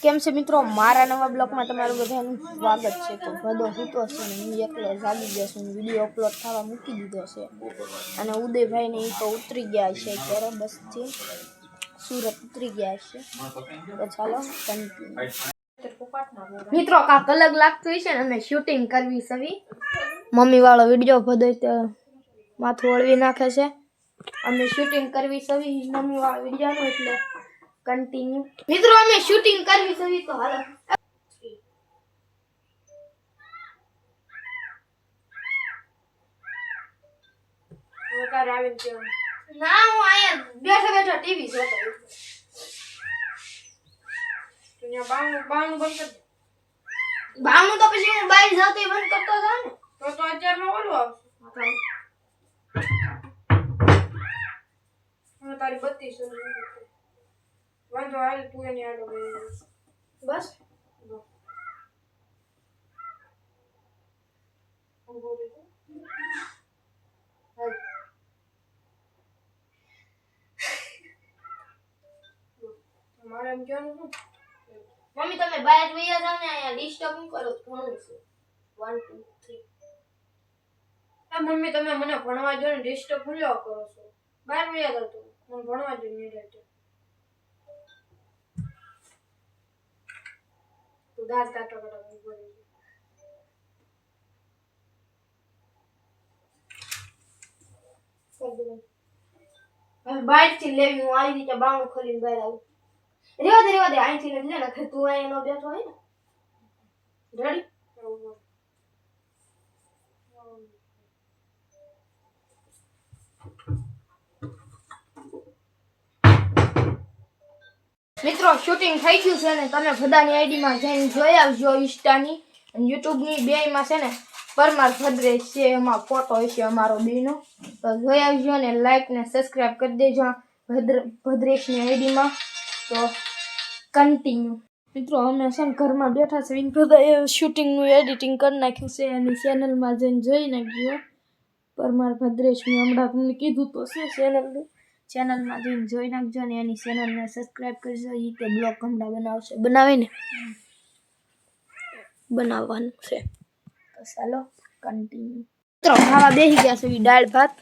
કેમ છે મિત્રો, મારા નવા બ્લોગમાં તમારું બધાનું સ્વાગત છે। તો બધો સૂતો છે ને હું એકલો જાગી ગયો છું, વિડીયો અપલોડ થવા મૂકી દીધો છે અને ઉદયભાઈને એ તો ઉતરી ગયા છે અત્યારે બસથી, સુરત ઉતરી ગયા છે। તો ચાલો મિત્રો, કાંક અલગ લાગતું છે ને અમે શૂટિંગ કરવી સવી મમ્મી વાળો વિડીયો બધો માથું વળવી નાખે છે। અમે શૂટિંગ કરવી સવી મમ્મી વાળો વિડીયો એટલે कंटिन्यू मित्रों हमें शूटिंग करवी सभी तो हालो वो का राविन के ना હું આયા બેઠા બેઠા ટીવી જોતો હું તું બાણું બંધ કર બાણું તો પછી હું બહાર જાતે બંધ કરતો હતો ને તો અત્યારમાં ઓલું આવશે હું તારી બત્તી શરૂ વાંધો હાલ તું એની આડો બસ મારે એમ કહેવાનું શું મમ્મી તમે બહાર વયા જાવ ને અહીંયા ડિસ્ટર્બ ન કરો ભણું છું 1 2 3 આ મમ્મી તમે મને ભણવા જો ને ડિસ્ટર્બ ભૂલ્યો કરો છો બહાર વયા જાવ તો મને ભણવા જો નહીં રહેતો दांत काटो हम बाइक થી લેવી હું આવી રીતે બાણું ખોલીને બહાર આવું રેવા દે અહીંથી લઈ લે ને કે તું અહીંનો બેઠો હોય ને રેડી મિત્રો શૂટિંગ થઈ ગયું છે ને તમે બધાની આઈડી માં જઈને જોઈ આવજો ઇન્સ્ટાની અને યુટ્યુબ ની બેયમાં છે ને પરમાર ભદ્રેશ છે એમાં ફોટો હશે અમારો બેનો તો જોઈ આવજો ને લાઈક ને સબસ્ક્રાઇબ કરી દેજો ભદ્રેશની આઈડી માં તો કન્ટિન્યુ મિત્રો અમે છે ને ઘરમાં બેઠા છે બધા શૂટિંગ નું એડિટિંગ કરી નાખ્યું છે એની ચેનલ માં જઈને જોઈ નાખજો પરમાર ભદ્રેશ મેં હમણાં તમને કીધું તો છે ચેનલ માં જઈને જોઈ નાખજો ને એની ચેનલને સબસ્ક્રાઇબ કરજો ઈ તે બ્લોગ હમણાં બનાવશે બનાવીને બનાવવાનું છે તો ચાલો કન્ટિન્યુ મિત્રો ખાવા બેસી ગયા છે દાળ ભાત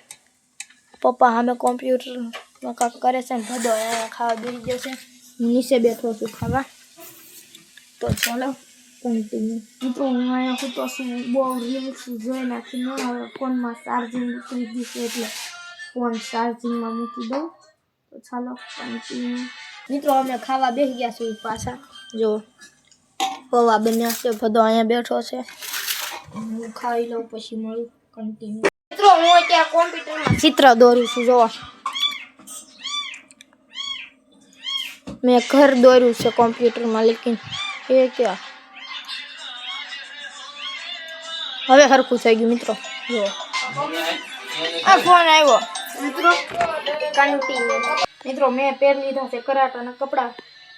પપ્પા સામે કોમ્પ્યુટરમાં કામ કરે છે ને બધો ખાવા બેસી ગયો છે નીચે બેઠો છું ખાવા તો ચાલો કન્ટિન્યુ મિત્રો હું અહીંયા સૂતો છું બહુ રીલ્સ જોઈ નાખીને હવે ફોનમાં ચાર્જિંગ ઉતરી ગયું છે એટલે ફોન ચાર્જિંગમાં મૂકી દઉં તો ચાલો કન્ટિન્યુ મિત્રો અમે ખાવા બેસી ગયા છીએ પાછા જો પૌવા બન્યા છે બધો અહીંયા બેઠો છે હું ખાઈ લઉં પછી મળું કન્ટિન્યુ મિત્રો હું અત્યારે કોમ્પ્યુટરમાં ચિત્ર દોરું છું જો મેં ઘર દોર્યું છે કોમ્પ્યુટરમાં લેકિન એ ક્યાં હવે હરખું થઈ ગયું મિત્રો જો આ ફોન આવ્યો મિત્રો કન્ટિન્યુ મિત્રો મેં પહેરી લીધા છે કરાટાના કપડા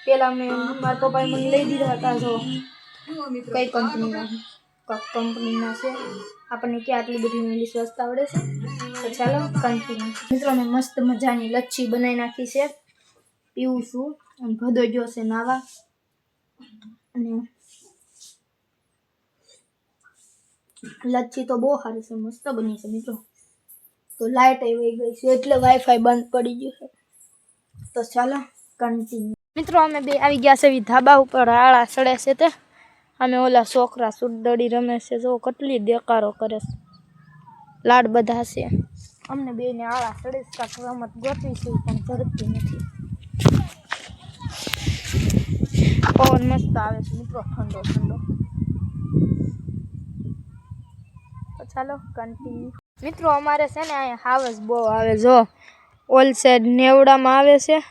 પેલા મેં મારા પપ્પાએ મને લઈ દીધા હતા જો કઈ કંપનીના છે આપણને ક્યાં આટલી બધી ઇંગ્લિશ વાંચતા આવડે છે તો ચાલો કન્ટિન્યુ મિત્રો મેં મસ્ત મજાની લચ્છી બનાવી નાખી છે પીવું છું અને ભદો ગયો છે નાવા અને લચ્છી તો બહુ સારી છે મસ્ત બની છે મિત્રો તો લાઈટ આવી ગઈ છે એટલે વાઈફાઈ બંધ પડી ગયું છે તો ચાલો કન્ટિન્યુ મિત્રો અમે બે આવી ગયા છે ધાબા ઉપર આળા સડે છે તે અમે ઓલા છોકરા સુડડી રમે છે જો કેટલી દેકારો કરે છે લાડ બધા છે અમને બેને આળા સડે છે રમત ગોઠવી છે પણ ઝડપતી નથી પવન મસ્ત આવે છે મિત્રો ઠંડો ઠંડો તો ચાલો કન્ટિન્યુ મિત્રો અમારે છે ને અહીંયા હાવસ બહુ આવે જો ઓલ સાઈડ નેવડામાં આવે છે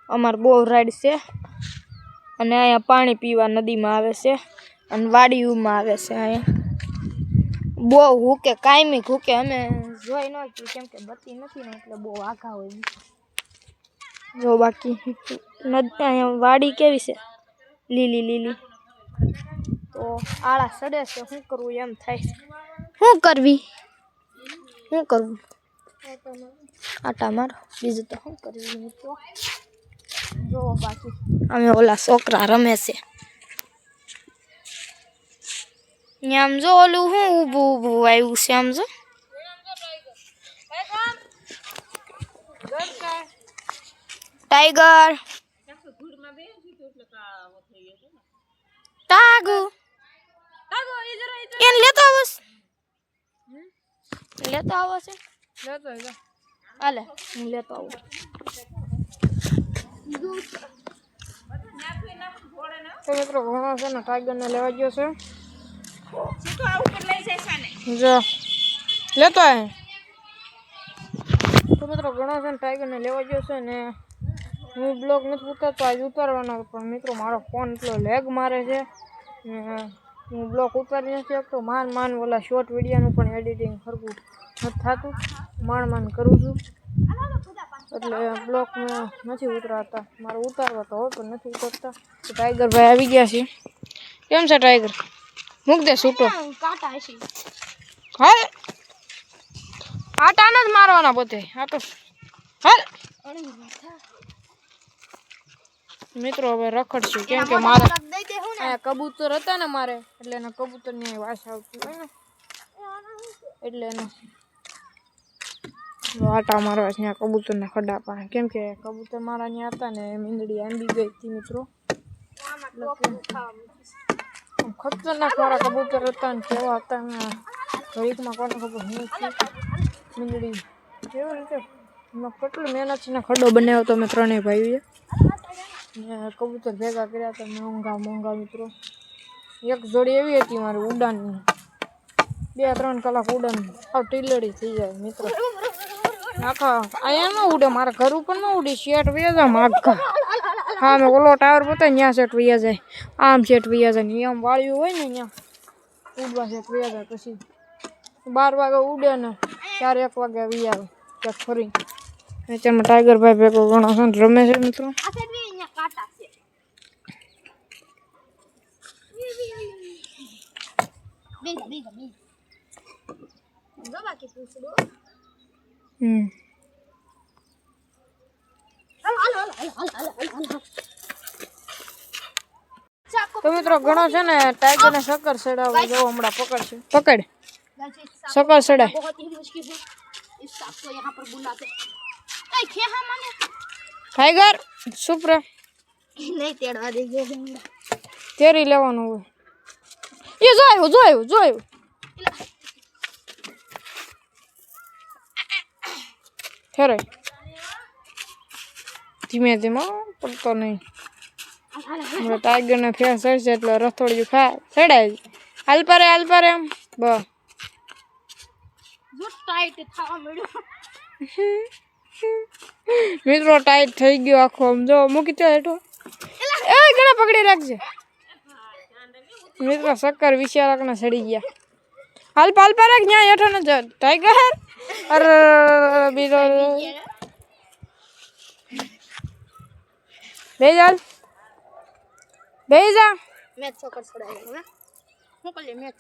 અમારે બહુ રાઈડ છે અને અહીંયા પાણી પીવા નદીમાં આવે છે અને વાડીઓમાં આવે છે અહીંયા બહુ હુકે કાયમી હુકે અમે જોઈ ન હતી કેમ કે બત્તી નથી ને એટલે બહુ આઘા હોય જો બાકી અહીંયા વાડી કેવી છે લીલી લીલી તો આળા સડે છે શું કરવું એમ થાય છે શું કરવી શું કરવું આટા મારો બીજું તો શું કરવું મિત્રો જો બાકી અમે ઓલા છોકરા રમે છે આમ જો ઓલું હું ઊભું ઊભું આવ્યું છે આમ જો ટાઈગર ટાગુ એને લેતો આવસ લેતો આવશે હાલે હું લેતો આવું તો મિત્રો ઘણો છે ને ટાઈગરને લેવા ગયો છે જો લેતો આય તો મિત્રો ઘણો છે ને ટાઈગરને લેવા ગયો છે ને હું બ્લોગ નથી ઉતારતો આજ ઉતારવાનો પણ મિત્રો મારો ફોન એટલો લેગ મારે છે ને હું બ્લોગ ઉતારી નથી શકતો માન ઓલા શોર્ટ વિડીયોનું પણ એડિટિંગ સરખું નથી થતું માન કરું છું એટલે બ્લોગ નથી ઉતરાતા મારે ઉતારવા તો હોય પણ નથી ઉતરતા તો ટાઈગર ભાઈ આવી ગયા છે કેમ છે ટાઈગર મૂક દે છૂટો હાલ આટાના જ મારવાના બધે આ તો હાલ મિત્રો હવે રખડશું કેમ કે મારે અહીંયા કબૂતર હતા ને મારે એટલે એના કબૂતરની વાસ આવતી હોય ને એટલે એને આટા મારવા છે ત્યાં કબૂતરના ખડા પાસે કેમ કે કબૂતર મારા ત્યાં હતા ને મીંદડી આંબી ગઈ હતી મિત્રો ખતરનાક મારા કબૂતર હતા ને કેવા હતા ને ઘડીકમાં કોને ખબર હું મીંદડી કેવી રીતે કેટલી મહેનત છે ને ખડો બનાવ્યો તો મેં ત્રણેય ભાઈઓએ કબૂતર ભેગા કર્યા હતા મોંઘા મિત્રો એક જોડી એવી હતી મારી ઉડાનની 2-3 કલાક ઉડાન આવ ટીલડી થઈ જાય મિત્રો આખા અહીંયા ન ઉડે મારા ઘર ઉપર ન ઉડી શેઠ વયા જાય માગા હા મેં ઓલો ટાવર બતાવી ત્યાં શેઠ વયા જાય આમ શેઠ વયા જાય ને આમ વાળ્યું હોય ને ત્યાં ઉડવા શેઠ વયા જાય પછી 12 વાગે ઉડે ને 4-1 વાગે વી આવે ક્યાંક ફરી નેચરમાં ટાઈગર ભાઈ ભેગો ઘણો છે ને રમે છે મિત્રો તો મિત્રો ઘણો છે ને ટાઈગર ને શક્કર ચડાવવા જવો હમણાં પકડશે પકડ શક્કર ચડાય ટાઈગર સુપ્ર નહીં તેડવા દેજો તેરી લેવાનું હોય એ જોયું ફેરે ધીમે પડતો નહીં ટાઈગર ને ફેર ચડશે એટલે રથોડિયું ચડાય હાલ પારે એમ બસ મિત્રો ટાઈટ થઈ ગયો આખો આમ જો મૂકી દો હેઠો એ ઘણા પકડી રાખજે મિત્રો શક્કર વિચારકના સડી ગયા હાલ પાલ પારે ત્યાં હેઠો ન જ ટાઈગર અરે બીજો બે જા મેચ છોકર છોડાય હું કલે મેચ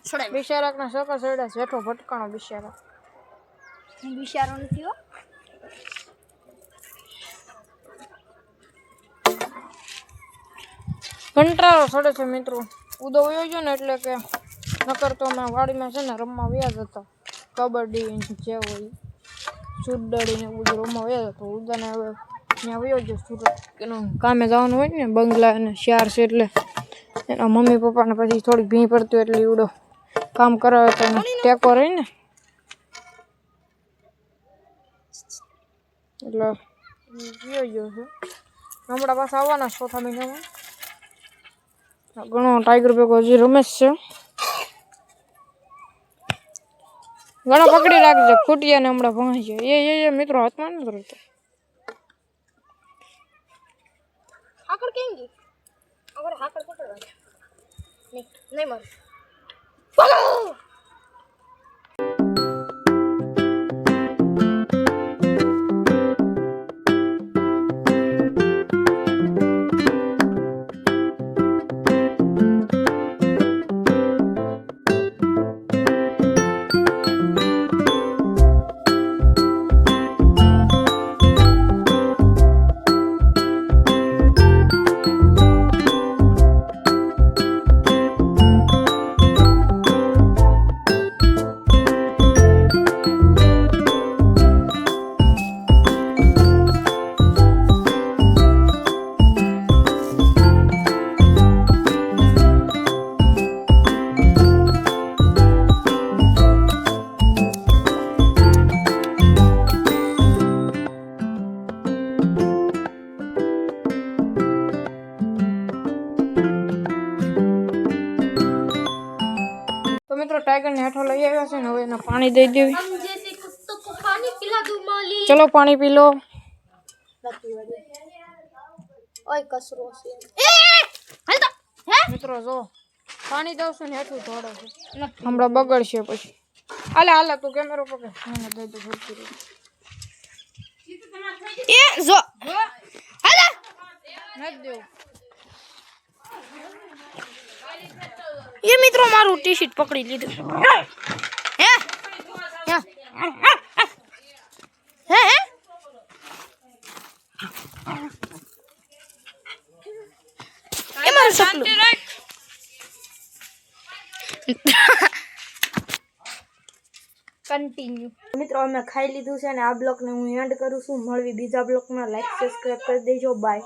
છોડાય બિચારાકના શક્કર ચડ્યા જેઠો ભટકાણો બિચારો નથી હો કંટાળો ચડે છે મિત્રો ઉદો વયો ગયો ને એટલે કે નકર તો અમે વાડીમાં છે ને રમવા વ્યાજ હતા કબડ્ડી જે હોય સુડડી ને બધું રમવા વ્યાજ હતો ઉદાને હવે ત્યાં વયો ગયો સુરત એનું કામે જવાનું હોય ને બંગલા અને શિયાર છે એટલે એના મમ્મી પપ્પાને પછી થોડીક ભીં પડતી એટલે ઉડો કામ કરાવે તો એને ટેકો રહી ને એટલે વયો ગયો છે હમણાં પાછા આવવાના 4થા મહિનામાં ઘણો ટાઈગર ભેગો હજી રમેશ છે ઘણો પકડી રાખજો ખૂટિયાને હમણાં ભણાઈ જાય એ મિત્રો હાથમાં નથી રહેતો હાકડ કેમ ગઈ અગર હાકડ પકડવા નહીં માર મિત્રો ટાઈગરને હેઠો લઈ આવ્યા છે ને હવે એને પાણી દઈ દેવી. ચલો પાણી પી લો. ઓય કસરો છે મિત્રો જો પાણી દઉં છું ને હેઠું ધોડે છે હમણાં બગડશે પછી. હાલે તું કેમેરો પકડ મને દઈ દે થોડું એ જો હાલે નથી દેવું. એ મિત્રો મારું ટી શર્ટ પકડી લીધું હે હે એ મારું સપનું કન્ટિન્યુ. મિત્રો અમે ખાઈ લીધું છે ને આ બ્લોગને હું એન્ડ કરું છું. મળવી બીજા બ્લોગમાં. લાઈક સબસ્ક્રાઇબ કરી દેજો. બાય.